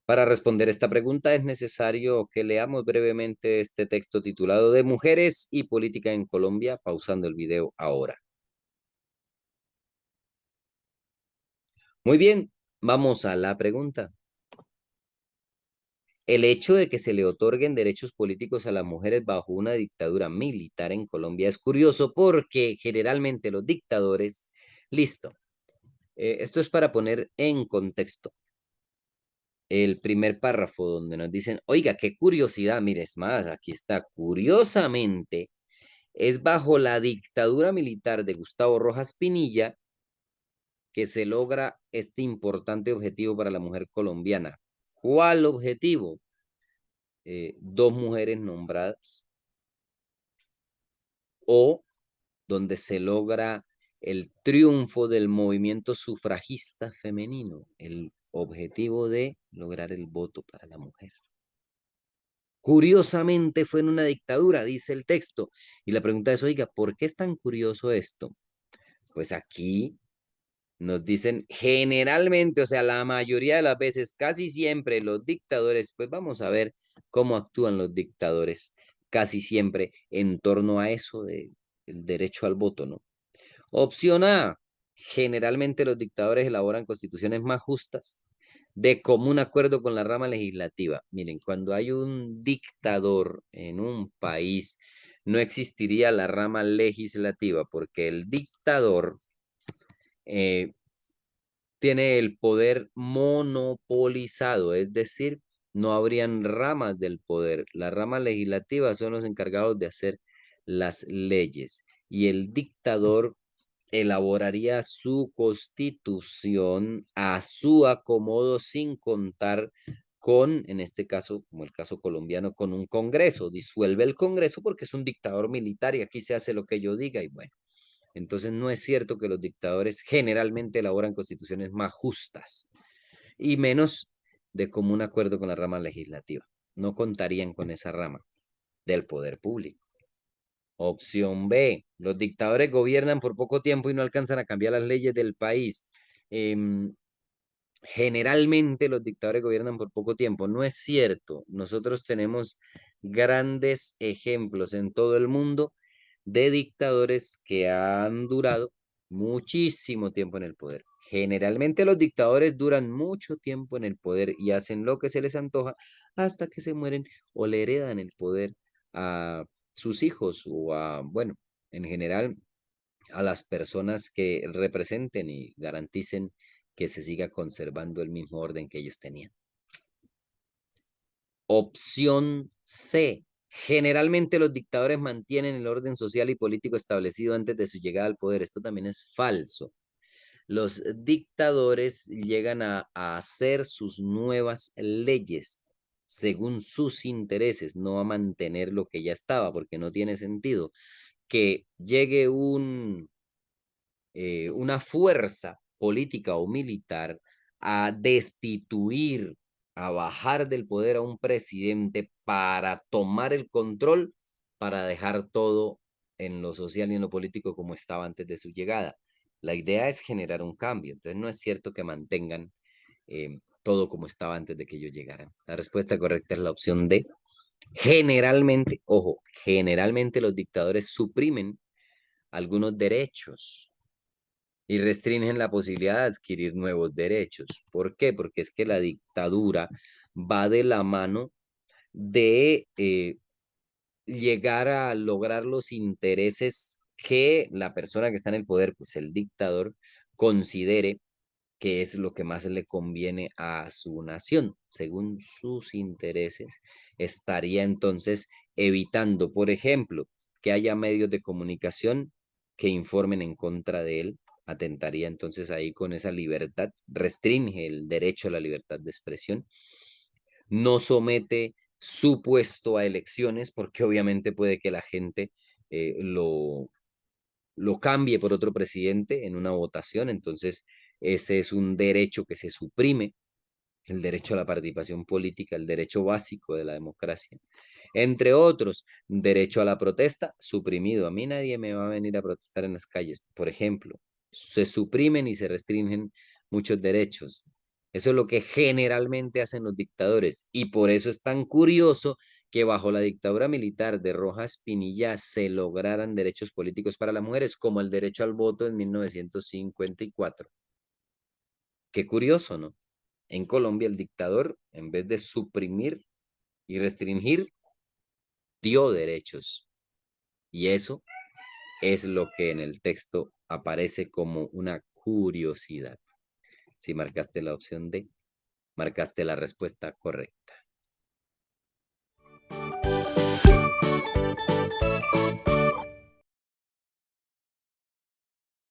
Para responder esta pregunta es necesario que leamos brevemente este texto titulado de Mujeres y Política en Colombia, pausando el video ahora. Muy bien, vamos a la pregunta. El hecho de que se le otorguen derechos políticos a las mujeres bajo una dictadura militar en Colombia es curioso porque generalmente los dictadores, listo, esto es para poner en contexto el primer párrafo donde nos dicen, oiga, qué curiosidad, mire, es más, aquí está, curiosamente, es bajo la dictadura militar de Gustavo Rojas Pinilla que se logra este importante objetivo para la mujer colombiana. ¿Cuál objetivo? Dos mujeres nombradas o donde se logra el triunfo del movimiento sufragista femenino, el objetivo de lograr el voto para la mujer. Curiosamente fue en una dictadura, dice el texto. Y la pregunta es, oiga, ¿por qué es tan curioso esto? Pues aquí nos dicen generalmente, o sea, la mayoría de las veces, casi siempre los dictadores, pues vamos a ver cómo actúan los dictadores, casi siempre en torno a eso de el derecho al voto, ¿no? Opción A, generalmente los dictadores elaboran constituciones más justas, de común acuerdo con la rama legislativa. Miren, cuando hay un dictador en un país, no existiría la rama legislativa, porque el dictador eh, tiene el poder monopolizado, es decir, no habrían ramas del poder. Las ramas legislativas son los encargados de hacer las leyes y el dictador elaboraría su constitución a su acomodo sin contar con, en este caso, como el caso colombiano, con un Congreso. Disuelve el Congreso porque es un dictador militar y aquí se hace lo que yo diga y bueno. Entonces no es cierto que los dictadores generalmente elaboran constituciones más justas y menos de común acuerdo con la rama legislativa. No contarían con esa rama del poder público. Opción B. Los dictadores gobiernan por poco tiempo y no alcanzan a cambiar las leyes del país. Em, Generalmente los dictadores gobiernan por poco tiempo. No es cierto. Nosotros tenemos grandes ejemplos en todo el mundo de dictadores que han durado muchísimo tiempo en el poder. Generalmente los dictadores duran mucho tiempo en el poder y hacen lo que se les antoja hasta que se mueren o le heredan el poder a sus hijos o a, bueno, en general a las personas que representen y garanticen que se siga conservando el mismo orden que ellos tenían. Opción C. Generalmente los dictadores mantienen el orden social y político establecido antes de su llegada al poder. Esto también es falso. Los dictadores llegan a hacer sus nuevas leyes según sus intereses, no a mantener lo que ya estaba, porque no tiene sentido que llegue una fuerza política o militar a destituir, a bajar del poder a un presidente para tomar el control, para dejar todo en lo social y en lo político como estaba antes de su llegada. La idea es generar un cambio, entonces no es cierto que mantengan todo como estaba antes de que ellos llegaran. La respuesta correcta es la opción D. Generalmente, ojo, generalmente los dictadores suprimen algunos derechos y restringen la posibilidad de adquirir nuevos derechos. ¿Por qué? Porque es que la dictadura va de la mano de llegar a lograr los intereses que la persona que está en el poder, pues el dictador, considere que es lo que más le conviene a su nación. Según sus intereses, estaría entonces evitando, por ejemplo, que haya medios de comunicación que informen en contra de él. Atentaría entonces ahí con esa libertad, restringe el derecho a la libertad de expresión, no somete su puesto a elecciones, porque obviamente puede que la gente eh, lo, lo cambie por otro presidente en una votación, entonces ese es un derecho que se suprime, el derecho a la participación política, el derecho básico de la democracia. Entre otros, derecho a la protesta, suprimido. A mí nadie me va a venir a protestar en las calles, por ejemplo. Se suprimen y se restringen muchos derechos. Eso es lo que generalmente hacen los dictadores. Y por eso es tan curioso que bajo la dictadura militar de Rojas Pinilla se lograran derechos políticos para las mujeres, como el derecho al voto en 1954. Qué curioso, ¿no? En Colombia el dictador, en vez de suprimir y restringir, dio derechos. Y eso es lo que en el texto aparece como una curiosidad. Si marcaste la opción D, marcaste la respuesta correcta.